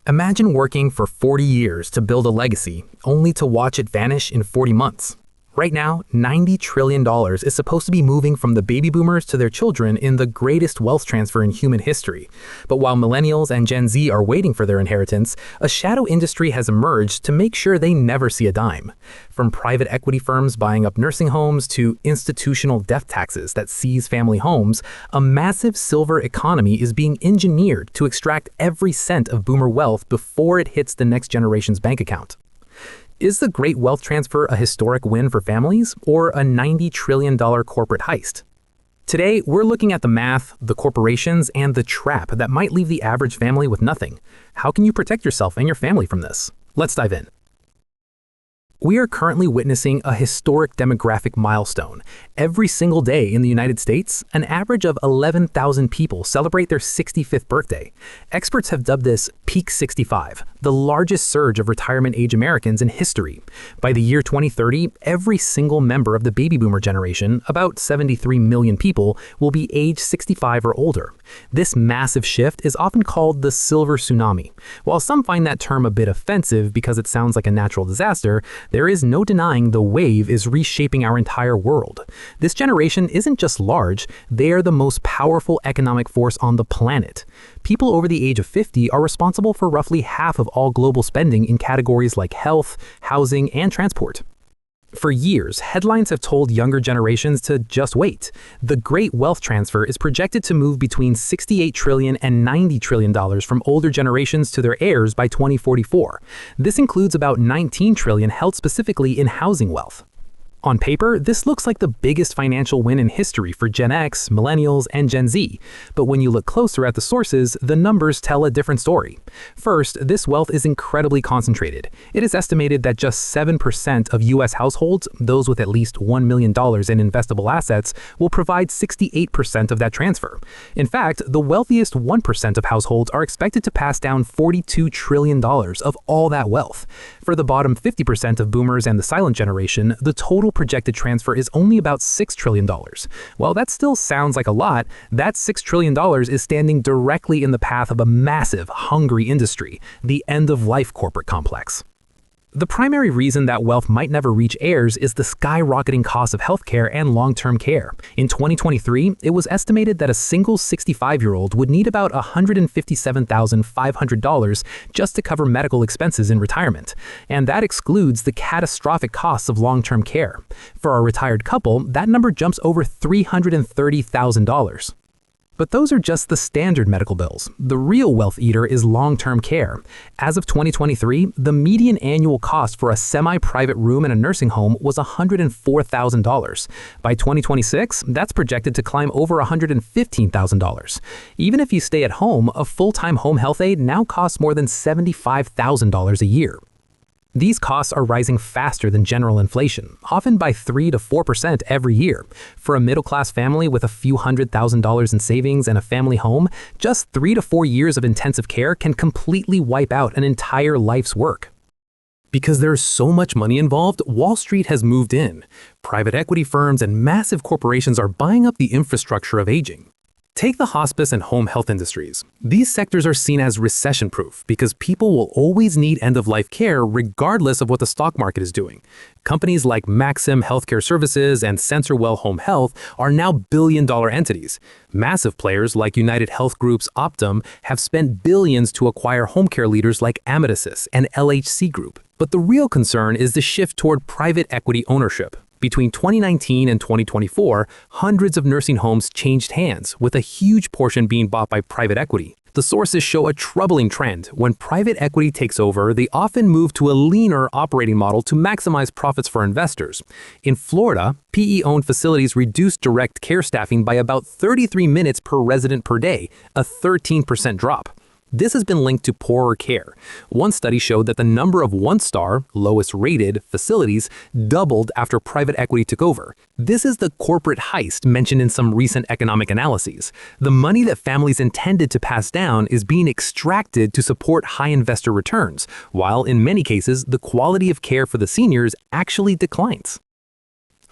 Imagine working for 40 years to build a legacy, only to watch it vanish in 40 months. Right now, $90 trillion is supposed to be moving from the baby boomers to their children in the greatest wealth transfer in human history. But while Millennials and Gen Z are waiting for their inheritance, a shadow industry has emerged to make sure they never see a dime. From private equity firms buying up nursing homes to institutional death taxes that seize family homes, a massive silver economy is being engineered to extract every cent of boomer wealth before it hits the next generation's bank account. Is the Great Wealth Transfer a historic win for families, or a $90 trillion corporate heist? Today, we're looking at the math, the corporations, and the trap that might leave the average family with nothing. How can you protect yourself and your family from this? Let's dive in. We are currently witnessing a historic demographic milestone. Every single day in the United States, an average of 11,000 people celebrate their 65th birthday. Experts have dubbed this Peak 65, the largest surge of retirement-age Americans in history. By the year 2030, every single member of the baby boomer generation, about 73 million people, will be age 65 or older. This massive shift is often called the silver tsunami. While some find that term a bit offensive because it sounds like a natural disaster, there is no denying the wave is reshaping our entire world. This generation isn't just large, they are the most powerful economic force on the planet. People over the age of 50 are responsible for roughly half of all global spending in categories like health, housing, and transport. For years, headlines have told younger generations to just wait. The Great Wealth Transfer is projected to move between $68 trillion and $90 trillion from older generations to their heirs by 2044. This includes about $19 trillion held specifically in housing wealth. On paper, this looks like the biggest financial win in history for Gen X, Millennials, and Gen Z. But when you look closer at the sources, the numbers tell a different story. First, this wealth is incredibly concentrated. It is estimated that just 7% of U.S. households, those with at least $1 million in investable assets, will provide 68% of that transfer. In fact, the wealthiest 1% of households are expected to pass down $42 trillion of all that wealth. For the bottom 50% of boomers and the silent generation, the total projected transfer is only about $6 trillion. While that still sounds like a lot, that $6 trillion is standing directly in the path of a massive, hungry industry, the end-of-life corporate complex. The primary reason that wealth might never reach heirs is the skyrocketing cost of healthcare and long-term care. In 2023, it was estimated that a single 65-year-old would need about $157,500 just to cover medical expenses in retirement. And that excludes the catastrophic costs of long-term care. For a retired couple, that number jumps over $330,000. But those are just the standard medical bills. The real wealth eater is long-term care. As of 2023, the median annual cost for a semi-private room in a nursing home was $104,000. By 2026, that's projected to climb over $115,000. Even if you stay at home, a full-time home health aide now costs more than $75,000 a year. These costs are rising faster than general inflation, often by 3 to 4% every year. For a middle-class family with a few $100,000 in savings and a family home, just 3 to 4 years of intensive care can completely wipe out an entire life's work. Because there's so much money involved, Wall Street has moved in. Private equity firms and massive corporations are buying up the infrastructure of aging. Take the hospice and home health industries. These sectors are seen as recession-proof because people will always need end-of-life care regardless of what the stock market is doing. Companies like Maxim Healthcare Services and CenterWell Home Health are now billion-dollar entities. Massive players like United Health Group's Optum have spent billions to acquire home care leaders like Amedisys and LHC Group. But the real concern is the shift toward private equity ownership. Between 2019 and 2024, hundreds of nursing homes changed hands, with a huge portion being bought by private equity. The sources show a troubling trend. When private equity takes over, they often move to a leaner operating model to maximize profits for investors. In Florida, PE-owned facilities reduced direct care staffing by about 33 minutes per resident per day, a 13% drop. This has been linked to poorer care. One study showed that the number of one-star, lowest-rated facilities doubled after private equity took over. This is the corporate heist mentioned in some recent economic analyses. The money that families intended to pass down is being extracted to support high investor returns, while in many cases, the quality of care for the seniors actually declines.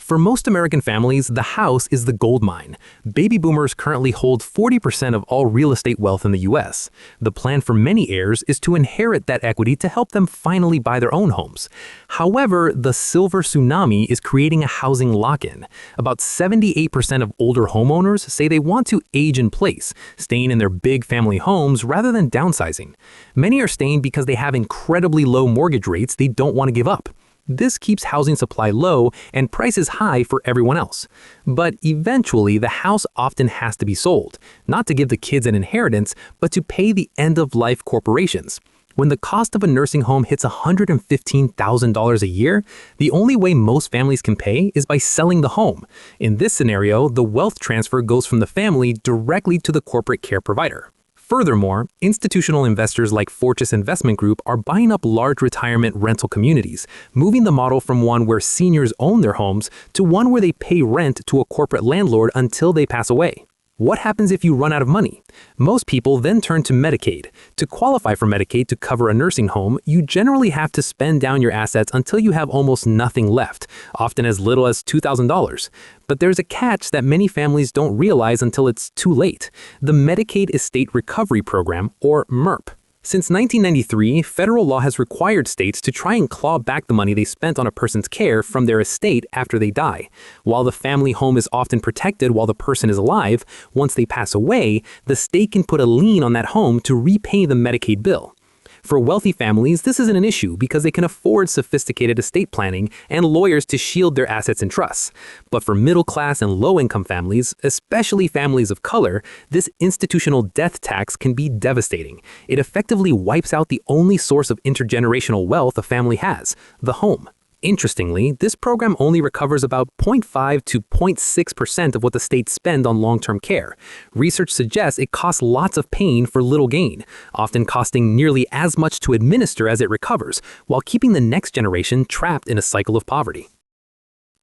For most American families, the house is the gold mine. Baby boomers currently hold 40% of all real estate wealth in the US. The plan for many heirs is to inherit that equity to help them finally buy their own homes. However, the silver tsunami is creating a housing lock-in. About 78% of older homeowners say they want to age in place, staying in their big family homes rather than downsizing. Many are staying because they have incredibly low mortgage rates they don't want to give up. This keeps housing supply low and prices high for everyone else. But eventually, the house often has to be sold, not to give the kids an inheritance, but to pay the end-of-life corporations. When the cost of a nursing home hits $115,000 a year, the only way most families can pay is by selling the home. In this scenario, the wealth transfer goes from the family directly to the corporate care provider. Furthermore, institutional investors like Fortress Investment Group are buying up large retirement rental communities, moving the model from one where seniors own their homes to one where they pay rent to a corporate landlord until they pass away. What happens if you run out of money? Most people then turn to Medicaid. To qualify for Medicaid to cover a nursing home, you generally have to spend down your assets until you have almost nothing left, often as little as $2,000. But there's a catch that many families don't realize until it's too late: the Medicaid Estate Recovery Program, or MERP. Since 1993, federal law has required states to try and claw back the money they spent on a person's care from their estate after they die. While the family home is often protected while the person is alive, once they pass away, the state can put a lien on that home to repay the Medicaid bill. For wealthy families, this isn't an issue because they can afford sophisticated estate planning and lawyers to shield their assets and trusts. But for middle-class and low-income families, especially families of color, this institutional death tax can be devastating. It effectively wipes out the only source of intergenerational wealth a family has: the home. Interestingly, this program only recovers about 0.5 to 0.6% of what the states spend on long-term care. Research suggests it costs lots of pain for little gain, often costing nearly as much to administer as it recovers, while keeping the next generation trapped in a cycle of poverty.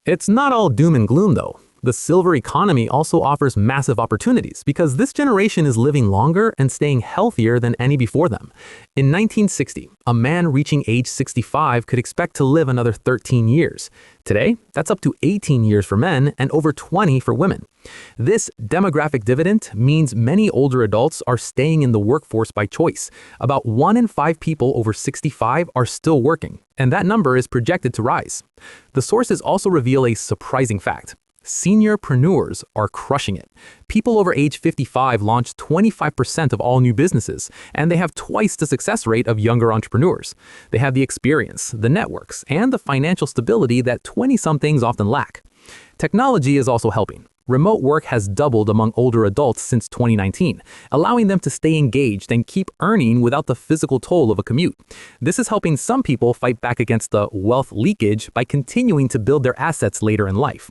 It's not all doom and gloom, though. The silver economy also offers massive opportunities because this generation is living longer and staying healthier than any before them. In 1960, a man reaching age 65 could expect to live another 13 years. Today, that's up to 18 years for men and over 20 for women. This demographic dividend means many older adults are staying in the workforce by choice. About 1 in 5 people over 65 are still working, and that number is projected to rise. The sources also reveal a surprising fact: seniorpreneurs are crushing it. People over age 55 launch 25% of all new businesses, and they have twice the success rate of younger entrepreneurs. They have the experience, the networks, and the financial stability that 20-somethings often lack. Technology is also helping. Remote work has doubled among older adults since 2019, allowing them to stay engaged and keep earning without the physical toll of a commute. This is helping some people fight back against the wealth leakage by continuing to build their assets later in life.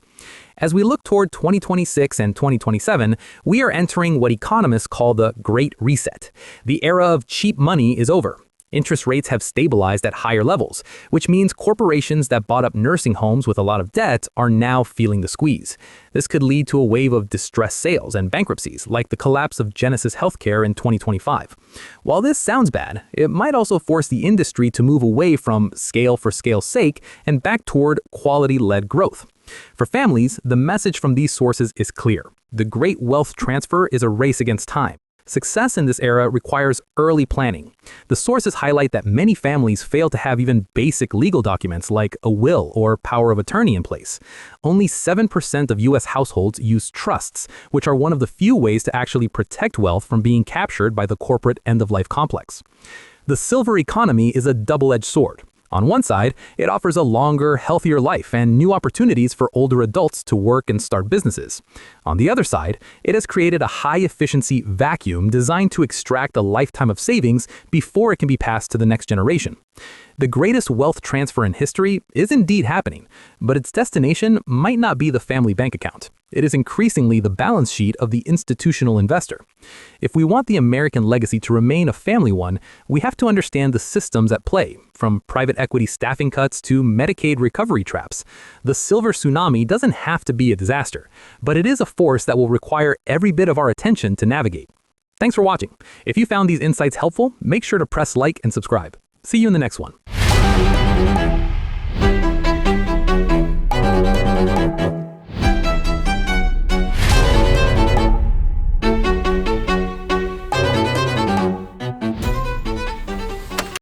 As we look toward 2026 and 2027, we are entering what economists call the Great Reset. The era of cheap money is over. Interest rates have stabilized at higher levels, which means corporations that bought up nursing homes with a lot of debt are now feeling the squeeze. This could lead to a wave of distressed sales and bankruptcies, like the collapse of Genesis Healthcare in 2025. While this sounds bad, it might also force the industry to move away from scale for scale's sake and back toward quality-led growth. For families, the message from these sources is clear: the great wealth transfer is a race against time. Success in this era requires early planning. The sources highlight that many families fail to have even basic legal documents like a will or power of attorney in place. Only 7% of U.S. households use trusts, which are one of the few ways to actually protect wealth from being captured by the corporate end-of-life complex. The silver economy is a double-edged sword. On one side, it offers a longer, healthier life and new opportunities for older adults to work and start businesses. On the other side, it has created a high-efficiency vacuum designed to extract a lifetime of savings before it can be passed to the next generation. The greatest wealth transfer in history is indeed happening, but its destination might not be the family bank account. It is increasingly the balance sheet of the institutional investor. If we want the American legacy to remain a family one, we have to understand the systems at play, from private equity staffing cuts to Medicaid recovery traps. The silver tsunami doesn't have to be a disaster, but it is a force that will require every bit of our attention to navigate. Thanks for watching. If you found these insights helpful, make sure to press like and subscribe. See you in the next one.